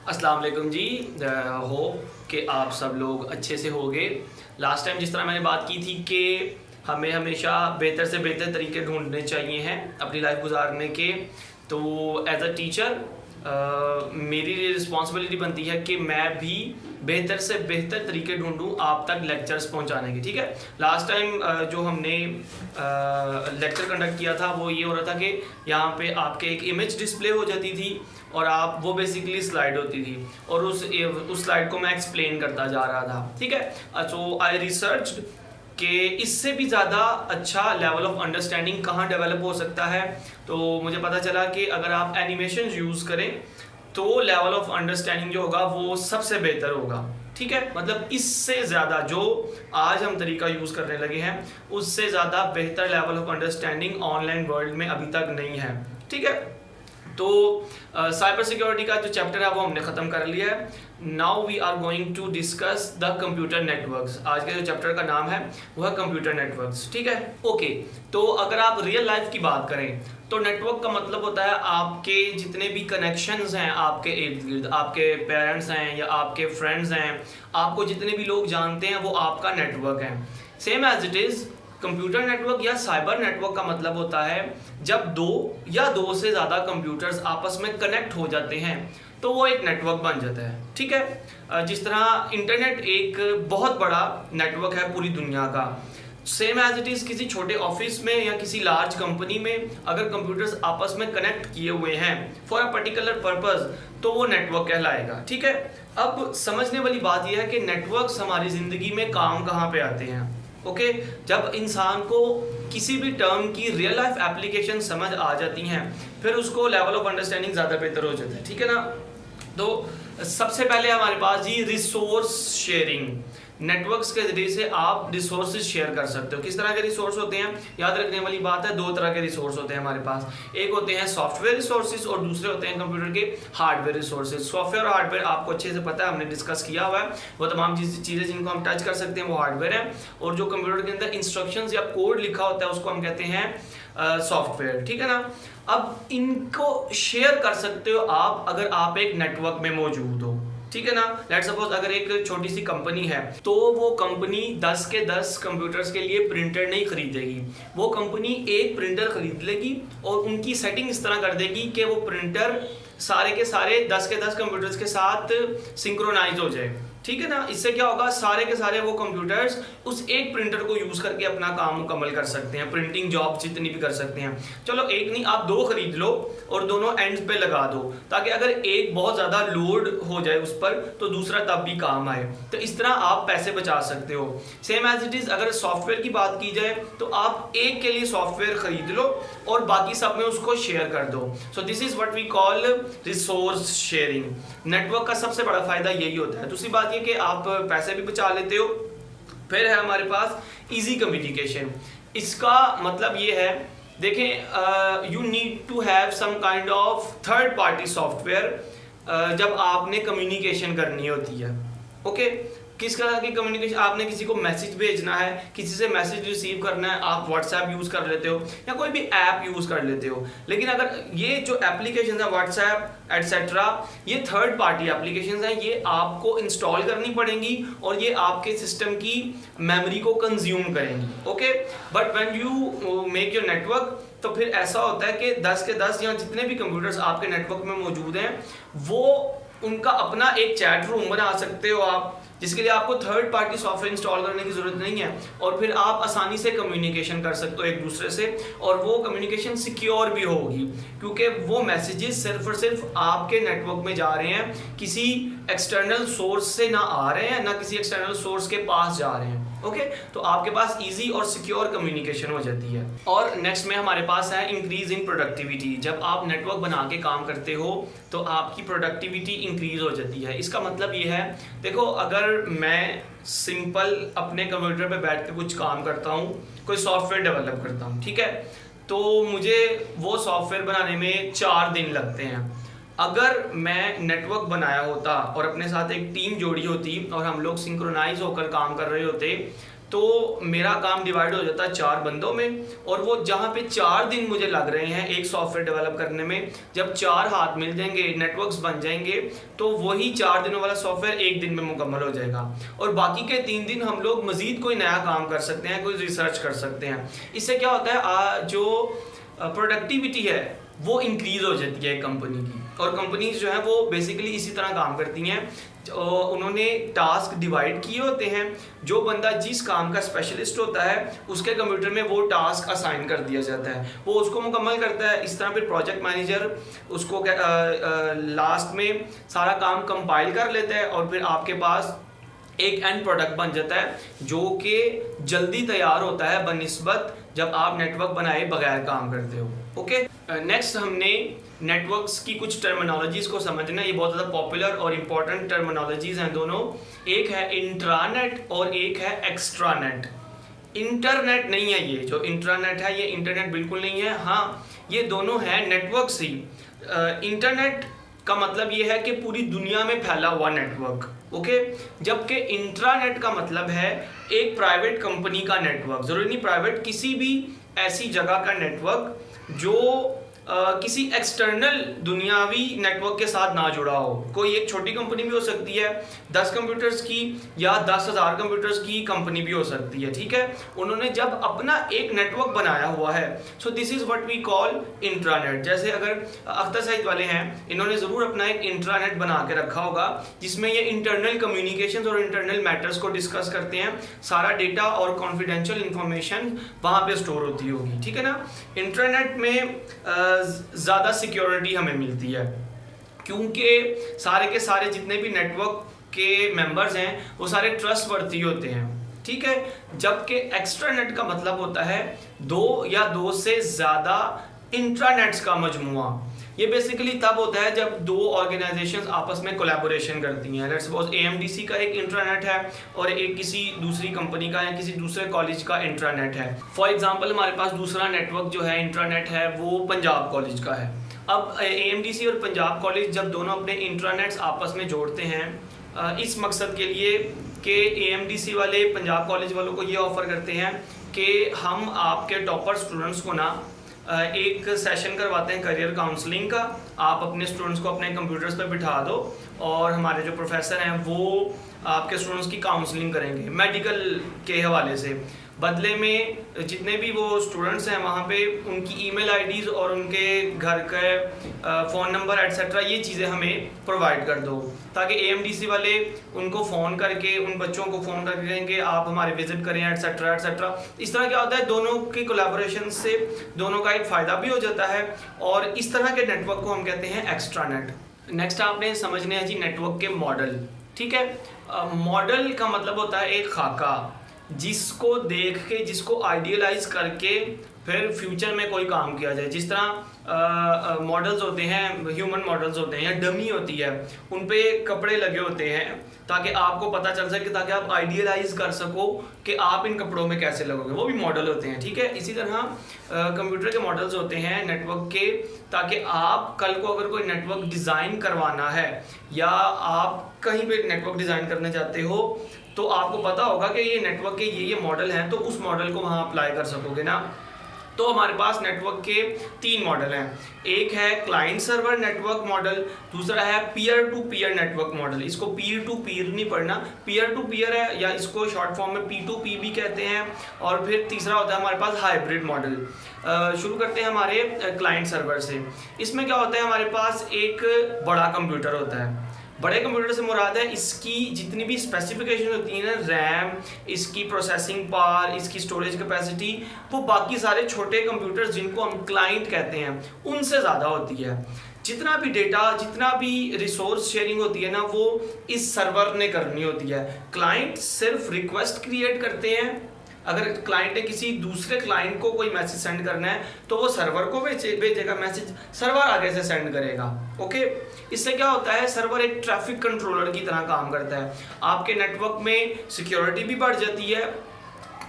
अस्सलाम वालेकुम जी। होप कि आप सब लोग अच्छे से होंगे। लास्ट टाइम जिस तरह मैंने बात की थी कि हमें हमेशा बेहतर से बेहतर तरीके ढूंढने चाहिए हैं अपनी लाइफ गुजारने के। तो एज अ टीचर मेरी रिस्पॉन्सिबिलिटी बनती है कि मैं भी बेहतर से बेहतर तरीके ढूंढूं आप तक लेक्चर्स पहुंचाने की। ठीक है, लास्ट टाइम जो हमने लेक्चर कंडक्ट किया था वो ये हो रहा था कि यहाँ पे आपके एक इमेज डिस्प्ले हो जाती थी और आप वो बेसिकली स्लाइड होती थी और उस स्लाइड को मैं एक्सप्लेन करता जा रहा था। ठीक है, सो आई रिसर्च कि इससे भी ज़्यादा अच्छा लेवल ऑफ अंडरस्टैंडिंग कहाँ डेवलप हो सकता है। तो मुझे पता चला कि अगर आप एनिमेशन यूज़ करें तो लेवल ऑफ अंडरस्टैंडिंग जो होगा वो सबसे बेहतर होगा। ठीक है, मतलब इससे ज़्यादा जो आज हम तरीका यूज़ करने लगे हैं उससे ज़्यादा बेहतर level of understanding online world में अभी तक नहीं है। ठीक है, तो साइबर सिक्योरिटी का जो चैप्टर है वो हमने ख़त्म कर लिया है। Now we are going to discuss the computer networks. आज के जो चैप्टर का नाम है वह कंप्यूटर नेटवर्क्स। ठीक है, ओके। तो अगर आप रियल लाइफ की बात करें तो नेटवर्क का मतलब होता है आपके जितने भी कनेक्शंस हैं आपके इर्द गिर्द, आपके पेरेंट्स हैं या आपके फ्रेंड्स हैं, आपको जितने भी लोग जानते हैं वो आपका नेटवर्क है। Same as it is computer network या साइबर नेटवर्क का मतलब होता है जब दो या दो से ज़्यादा कंप्यूटर्स आपस में कनेक्ट हो जाते हैं तो वो एक नेटवर्क बन जाता है। ठीक है, जिस तरह इंटरनेट एक बहुत बड़ा नेटवर्क है पूरी दुनिया का, सेम एज इट इज़ किसी छोटे ऑफिस में या किसी लार्ज कंपनी में अगर कंप्यूटर्स आपस में कनेक्ट किए हुए हैं फॉर अ पर्टिकुलर पर्पस तो वो नेटवर्क कहलाएगा। ठीक है, अब समझने वाली बात यह है कि नेटवर्क्स हमारी ज़िंदगी में काम कहाँ पे आते हैं। ओके, जब इंसान को किसी भी टर्म की रियल लाइफ एप्लीकेशन समझ आ जाती हैं फिर उसको लेवल ऑफ अंडरस्टैंडिंग ज़्यादा बेहतर हो जाता है। ठीक है ना, तो सबसे पहले हमारे पास जी रिसोर्स शेयरिंग। नेटवर्क्स के जरिए से आप रिसोर्सेज शेयर कर सकते हो। किस तरह के रिसोर्स होते हैं, याद रखने वाली बात है, दो तरह के रिसोर्स होते हैं हमारे पास। एक होते हैं सॉफ्टवेयर रिसोर्सेज और दूसरे होते हैं कंप्यूटर के हार्डवेयर रिसोर्सेज। सॉफ्टवेयर और हार्डवेयर आपको अच्छे से पता है, हमने डिस्कस किया हुआ है। वो तमाम चीज़ें जिनको हम टच कर सकते हैं वो हार्डवेयर है और जो कंप्यूटर के अंदर इंस्ट्रक्शंस या कोड लिखा होता है उसको हम कहते हैं सॉफ्टवेयर। ठीक है ना, अब इनको शेयर कर सकते हो आप अगर आप एक नेटवर्क में मौजूद हो। ठीक है ना, लेट्स सपोज अगर एक छोटी सी कंपनी है तो वो कंपनी 10 के 10 कंप्यूटर्स के लिए प्रिंटर नहीं खरीदेगी, वो कंपनी एक प्रिंटर खरीद लेगी और उनकी सेटिंग इस तरह कर देगी कि वो प्रिंटर सारे के सारे 10 के 10 कंप्यूटर्स के साथ सिंक्रोनाइज हो जाए। ठीक है ना, इससे क्या होगा, सारे के सारे वो कंप्यूटर्स उस एक प्रिंटर को यूज करके अपना काम मुकम्मल कर सकते हैं, प्रिंटिंग जॉब जितनी भी कर सकते हैं। चलो एक नहीं, आप दो खरीद लो और दोनों एंड्स पे लगा दो ताकि अगर एक बहुत ज़्यादा लोड हो जाए उस पर तो दूसरा तब भी काम आए। तो इस तरह आप पैसे बचा सकते हो। सेम एज इट इज़ अगर सॉफ्टवेयर की बात की जाए तो आप एक के लिए सॉफ्टवेयर खरीद लो और बाकी सब में उसको शेयर कर दो। So this is what we call resource sharing. Network का सबसे बड़ा फायदा यही होता है। दूसरी बात ये कि आप पैसे भी बचा लेते हो। फिर है हमारे पास इजी कम्युनिकेशन। इसका मतलब ये है, देखें, you need to have some kind of third party software जब आपने कम्युनिकेशन करनी होती है। ओके, किस तरह की कम्युनिकेशन, आपने किसी को मैसेज भेजना है, किसी से मैसेज रिसीव करना है, आप व्हाट्सएप यूज़ कर लेते हो या कोई भी ऐप यूज़ कर लेते हो। लेकिन अगर ये जो एप्लीकेशन है व्हाट्सएप एटसेट्रा, ये थर्ड पार्टी एप्लीकेशन हैं, ये आपको इंस्टॉल करनी पड़ेंगी और ये आपके सिस्टम की मेमोरी को कंज्यूम करेंगी। Okay, but when you make your network तो फिर ऐसा होता है कि 10 के 10 या जितने भी कंप्यूटर्स आपके नेटवर्क में मौजूद हैं वो उनका अपना एक चैट रूम बना सकते हो आप, जिसके लिए आपको थर्ड पार्टी सॉफ्टवेयर इंस्टॉल करने की ज़रूरत नहीं है और फिर आप आसानी से कम्युनिकेशन कर सकते हो एक दूसरे से और वो कम्युनिकेशन सिक्योर भी होगी क्योंकि वो मैसेजेस सिर्फ और सिर्फ आपके नेटवर्क में जा रहे हैं, किसी एक्सटर्नल सोर्स से ना आ रहे हैं ना किसी एक्सटर्नल सोर्स के पास जा रहे हैं। ओके, तो आपके पास इजी और सिक्योर कम्युनिकेशन हो जाती है। और नेक्स्ट में हमारे पास है इंक्रीज इन प्रोडक्टिविटी। जब आप नेटवर्क बना के काम करते हो तो आपकी प्रोडक्टिविटी इंक्रीज हो जाती है। इसका मतलब ये है, देखो, अगर मैं सिंपल अपने कंप्यूटर पे बैठ के कुछ काम करता हूँ, कोई सॉफ्टवेयर डेवलप करता हूँ, ठीक है, तो मुझे वो सॉफ्टवेयर बनाने में 4 दिन लगते हैं। अगर मैं नेटवर्क बनाया होता और अपने साथ एक टीम जोड़ी होती और हम लोग सिंक्रोनाइज होकर काम कर रहे होते तो मेरा काम डिवाइड हो जाता है 4 बंदों में, और वो जहाँ पे 4 दिन मुझे लग रहे हैं एक सॉफ्टवेयर डेवलप करने में, जब 4 हाथ मिल जाएंगे, नेटवर्क्स बन जाएंगे, तो वही 4 दिनों वाला सॉफ्टवेयर 1 दिन में मुकम्मल हो जाएगा, और बाकी के 3 दिन हम लोग मजीद कोई नया काम कर सकते हैं, कोई रिसर्च कर सकते हैं। इससे क्या होता है, जो प्रोडक्टिविटी है वो इंक्रीज हो जाती है कंपनी की, और कंपनीज जो है वो बेसिकली इसी तरह काम करती हैं। उन्होंने टास्क डिवाइड किए होते हैं, जो बंदा जिस काम का स्पेशलिस्ट होता है उसके कंप्यूटर में वो टास्क असाइन कर दिया जाता है, वो उसको मुकम्मल करता है। इस तरह फिर प्रोजेक्ट मैनेजर उसको लास्ट में सारा काम कंपाइल कर लेता है, और फिर आपके पास एक एंड प्रोडक्ट बन जाता है जो कि जल्दी तैयार होता है बनिस्बत जब आप नेटवर्क बनाए बगैर काम करते हो। ओके, नेक्स्ट हमने नेटवर्क्स की कुछ टर्मिनोलॉजीज को समझना। ये बहुत ज़्यादा पॉपुलर और इम्पोर्टेंट टर्मिनोलॉजीज हैं दोनों। एक है इंट्रानेट और एक है एक्स्ट्रानेट। इंटरनेट नहीं है, ये जो इंट्रानेट है ये इंटरनेट बिल्कुल नहीं है। हाँ, ये दोनों है नेटवर्क्स ही। इंटरनेट का मतलब ये है कि पूरी दुनिया में फैला हुआ नेटवर्क, ओके। जबकि इंट्रानेट का मतलब है एक प्राइवेट कंपनी का नेटवर्क, जरूरी नहीं प्राइवेट, किसी भी ऐसी जगह का नेटवर्क जो किसी एक्सटर्नल दुनियावी नेटवर्क के साथ ना जुड़ा हो। कोई एक छोटी कंपनी भी हो सकती है, 10 कंप्यूटर्स की या 10,000 कंप्यूटर्स की कंपनी भी हो सकती है, ठीक है। उन्होंने जब अपना एक नेटवर्क बनाया हुआ है, so this is what we call intranet. जैसे अगर अख्तर सईद वाले हैं, इन्होंने ज़रूर अपना एक इंट्रानेट बना के रखा होगा जिसमें ये इंटरनल कम्युनिकेशंस और इंटरनल मैटर्स को डिस्कस करते हैं। सारा डेटा और कॉन्फिडेंशियल इंफॉर्मेशन वहाँ पे स्टोर होती होगी, ठीक है ना। इंटरनेट में ज़्यादा सिक्योरिटी हमें मिलती है, क्योंकि सारे के सारे जितने भी नेटवर्क के मेंबर्स हैं वो सारे ट्रस्टवर्दी होते हैं, ठीक है। जबकि एक्स्ट्रानेट का मतलब होता है 2 या 2 से ज़्यादा इंट्रानेट्स का मजमुआ। ये बेसिकली तब होता है जब 2 ऑर्गेनाइजेशंस आपस में कोलैबोरेशन करती हैं। लेट्स सपोज AMDC का एक इंट्रानेट है और एक किसी दूसरी कंपनी का या किसी दूसरे कॉलेज का इंट्रानेट है। फॉर एग्जांपल हमारे पास दूसरा नेटवर्क जो है इंट्रानेट है वो पंजाब कॉलेज का है। अब AMDC और पंजाब कॉलेज जब दोनों अपने इंट्रानेट्स आपस में जोड़ते हैं इस मकसद के लिए कि AMDC वाले पंजाब कॉलेज वालों को ये ऑफ़र करते हैं कि हम आपके टॉपर स्टूडेंट्स को ना एक सेशन करवाते हैं करियर काउंसलिंग का। आप अपने स्टूडेंट्स को अपने कंप्यूटर्स पर बिठा दो और हमारे जो प्रोफेसर हैं वो आपके स्टूडेंट्स की काउंसलिंग करेंगे मेडिकल के हवाले से। बदले में जितने भी वो स्टूडेंट्स हैं वहाँ पे उनकी ईमेल आईडीज़ और उनके घर के फ़ोन नंबर एटसेट्रा ये चीज़ें हमें प्रोवाइड कर दो, ताकि AMDC वाले उनको फ़ोन करके उन बच्चों को फ़ोन करके कहेंगे आप हमारे विज़िट करें एटसेट्रा एटसेट्रा। इस तरह क्या होता है, दोनों की कोलैबोरेशन से दोनों का एक फ़ायदा भी हो जाता है, और इस तरह के नेटवर्क को हम कहते हैं एक्स्ट्रानेट। नेक्स्ट आपने समझने हैं जी नेटवर्क के मॉडल, ठीक है। मॉडल का मतलब होता है एक खाका जिसको देख के, जिसको आइडियलाइज करके फिर फ्यूचर में कोई काम किया जाए। जिस तरह मॉडल्स होते हैं, ह्यूमन मॉडल्स होते हैं या डमी होती है, उन पे कपड़े लगे होते हैं ताकि आपको पता चल सके, ताकि आप आइडियलाइज कर सको कि आप इन कपड़ों में कैसे लगोगे, वो भी मॉडल होते हैं, ठीक है। इसी तरह कंप्यूटर के मॉडल्स होते हैं नेटवर्क के, ताकि आप कल को अगर कोई नेटवर्क डिज़ाइन करवाना है या आप कहीं पे नेटवर्क डिज़ाइन करने जाते हो तो आपको पता होगा कि ये नेटवर्क के ये मॉडल हैं, तो उस मॉडल को वहाँ अप्लाई कर सकोगे ना। तो हमारे पास नेटवर्क के 3 मॉडल हैं। एक है क्लाइंट सर्वर नेटवर्क मॉडल, दूसरा है peer to peer network model. इसको पीयर टू पीयर नहीं पढ़ना, पीयर टू पीयर है, या इसको शॉर्ट फॉर्म में P2P भी कहते हैं। और फिर तीसरा होता है हमारे पास हाइब्रिड मॉडल। शुरू करते हैं हमारे क्लाइंट सर्वर से। इसमें क्या होता है, हमारे पास एक बड़ा कंप्यूटर होता है। बड़े कंप्यूटर से मुराद है इसकी जितनी भी स्पेसिफिकेशन होती है ना, रैम, इसकी प्रोसेसिंग पावर, इसकी स्टोरेज कैपेसिटी, वो बाकी सारे छोटे कंप्यूटर्स जिनको हम क्लाइंट कहते हैं उनसे ज़्यादा होती है। जितना भी डेटा, जितना भी रिसोर्स शेयरिंग होती है ना, वो इस सर्वर ने करनी होती है। क्लाइंट सिर्फ रिक्वेस्ट क्रिएट करते हैं। अगर क्लाइंट ने किसी दूसरे क्लाइंट को कोई मैसेज सेंड करना है तो वो सर्वर को भेजेगा मैसेज, सर्वर आगे से सेंड करेगा, ओके। इससे क्या होता है, सर्वर एक ट्रैफिक कंट्रोलर की तरह काम करता है। आपके नेटवर्क में सिक्योरिटी भी बढ़ जाती है,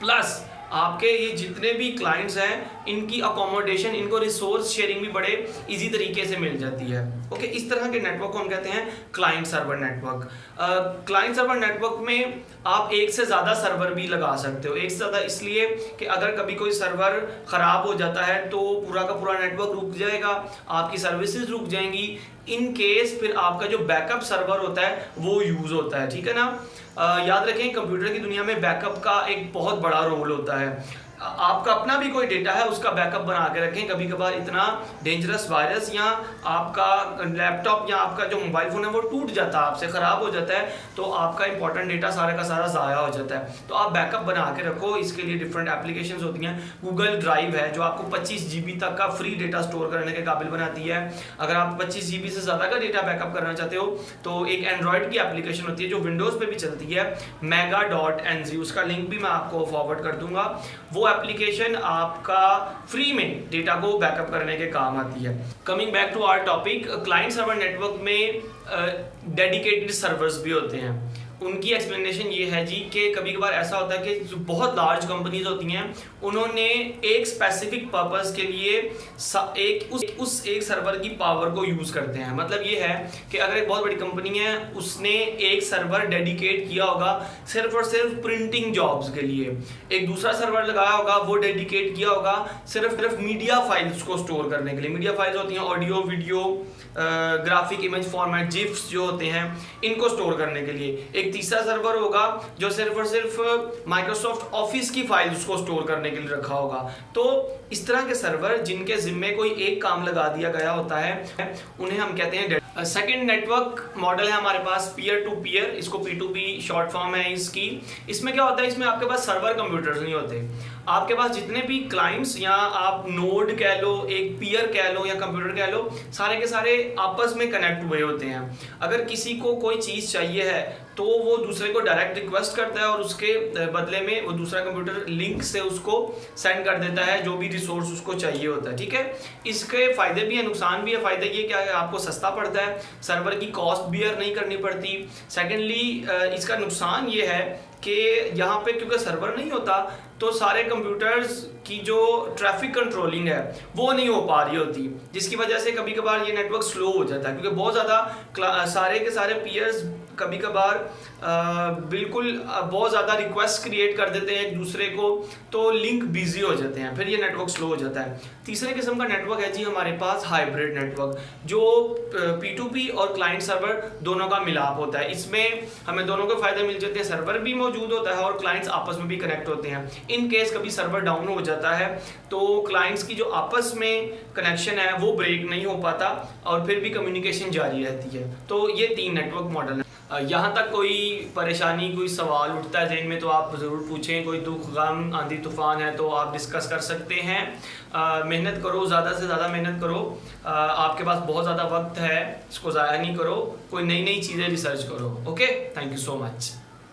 प्लस आपके ये जितने भी क्लाइंट्स हैं इनकी अकोमोडेशन, इनको रिसोर्स शेयरिंग भी बड़े इजी तरीके से मिल जाती है। ओके, इस तरह के नेटवर्क को हम कहते हैं client server network. Client server network में आप एक से ज़्यादा सर्वर भी लगा सकते हो। एक से ज़्यादा इसलिए कि अगर कभी कोई सर्वर ख़राब हो जाता है तो पूरा का पूरा नेटवर्क रुक जाएगा, आपकी सर्विसेज रुक जाएंगी। इन केस फिर आपका जो बैकअप सर्वर होता है वो यूज़ होता है, ठीक है ना। याद रखें, कंप्यूटर की दुनिया में बैकअप का एक बहुत बड़ा रोल होता है। आपका अपना भी कोई डेटा है उसका बैकअप बना के रखें। कभी कभार इतना डेंजरस वायरस या आपका लैपटॉप या आपका जो मोबाइल फ़ोन है वो टूट जाता है, आपसे ख़राब हो जाता है, तो आपका इंपॉर्टेंट डेटा सारा का सारा ज़ाया हो जाता है। तो आप बैकअप बना के रखो। इसके लिए डिफरेंट एप्लीकेशंस होती हैं। गूगल ड्राइव है जो आपको 25 GB तक का फ्री डेटा स्टोर करने के काबिल बनाती है। अगर आप 25 GB से ज़्यादा का डेटा बैकअप करना चाहते हो तो एक एंड्रॉयड की एप्लीकेशन होती है जो विंडोज़ पे भी चलती है, mega.nz, उसका लिंक भी मैं आपको फॉरवर्ड कर दूंगा। वो एप्लीकेशन आपका फ्री में डेटा को बैकअप करने के काम आती है। Coming back to our topic, client server network में डेडिकेटेड सर्वर्स भी होते हैं। उनकी एक्सप्लेनेशन ये है जी कि कभी कभार ऐसा होता है कि जो बहुत लार्ज कंपनीज होती हैं उन्होंने एक स्पेसिफिक पर्पस के लिए उस एक सर्वर की पावर को यूज़ करते हैं। मतलब ये है कि अगर एक बहुत बड़ी कंपनी है उसने एक सर्वर डेडिकेट किया होगा सिर्फ और सिर्फ प्रिंटिंग जॉब्स के लिए, एक दूसरा सर्वर लगाया होगा वो डेडिकेट किया होगा सिर्फ मीडिया फाइल्स को स्टोर करने के लिए। मीडिया फाइल्स होती हैं audio, video, graphic, image format, GIFs जो होते हैं इनको स्टोर करने के लिए। एक तीसरा सर्वर होगा जो सिर्फ और सिर्फ माइक्रोसॉफ्ट ऑफिस की फाइल्स को स्टोर करने के लिए रखा होगा। तो इस तरह के सर्वर जिनके जिम्मे कोई एक काम लगा दिया गया होता है उन्हें हम कहते हैं। सेकेंड नेटवर्क मॉडल है हमारे पास पीयर टू पीयर, इसको P2P शॉर्ट फॉर्म है इसकी। इसमें क्या होता है, इसमें आपके पास सर्वर कंप्यूटर्स नहीं होते, आपके पास जितने भी क्लाइंट्स या आप नोड कह लो, एक पीयर कह लो या कंप्यूटर कह लो, सारे के सारे आपस में कनेक्ट हुए होते हैं। अगर किसी को कोई चीज़ चाहिए है तो वो दूसरे को डायरेक्ट रिक्वेस्ट करता है और उसके बदले में वो दूसरा कंप्यूटर लिंक से उसको सेंड कर देता है जो भी रिसोर्स उसको चाहिए होता है, ठीक है। इसके फ़ायदे भी हैं, नुकसान भी है। फ़ायदे ये क्या है, आपको सस्ता पड़ता है, सर्वर की कॉस्ट बियर नहीं करनी पड़ती। सेकेंडली इसका नुकसान ये है कि यहाँ पे क्योंकि सर्वर नहीं होता तो सारे कंप्यूटर्स की जो ट्रैफिक कंट्रोलिंग है वो नहीं हो पा रही होती, जिसकी वजह से कभी कभार ये नेटवर्क स्लो हो जाता है क्योंकि बहुत ज़्यादा सारे के सारे पीयर्स कभी कभार बिल्कुल बहुत ज़्यादा रिक्वेस्ट क्रिएट कर देते हैं एक दूसरे को, तो लिंक बिजी हो जाते हैं, फिर ये नेटवर्क स्लो हो जाता है। तीसरे किस्म का नेटवर्क है जी हमारे पास हाइब्रिड नेटवर्क, जो P2P और क्लाइंट सर्वर दोनों का मिलाप होता है। इसमें हमें दोनों के फायदे मिल जाते हैं, सर्वर भी मौजूद होता है और क्लाइंट्स आपस में भी कनेक्ट होते हैं। इन केस कभी सर्वर डाउन हो जाता है तो क्लाइंट्स की जो आपस में कनेक्शन है वो ब्रेक नहीं हो पाता और फिर भी कम्युनिकेशन जारी रहती है। तो ये 3 नेटवर्क मॉडल है। यहाँ तक कोई परेशानी, कोई सवाल उठता है जहन में तो आप ज़रूर पूछें। कोई दुख, गम, आंधी तूफान है तो आप डिस्कस कर सकते हैं। मेहनत करो, ज़्यादा से ज़्यादा मेहनत करो। आपके पास बहुत ज़्यादा वक्त है, इसको ज़ाया नहीं करो। कोई नई नई चीज़ें रिसर्च करो। Okay, thank you so much.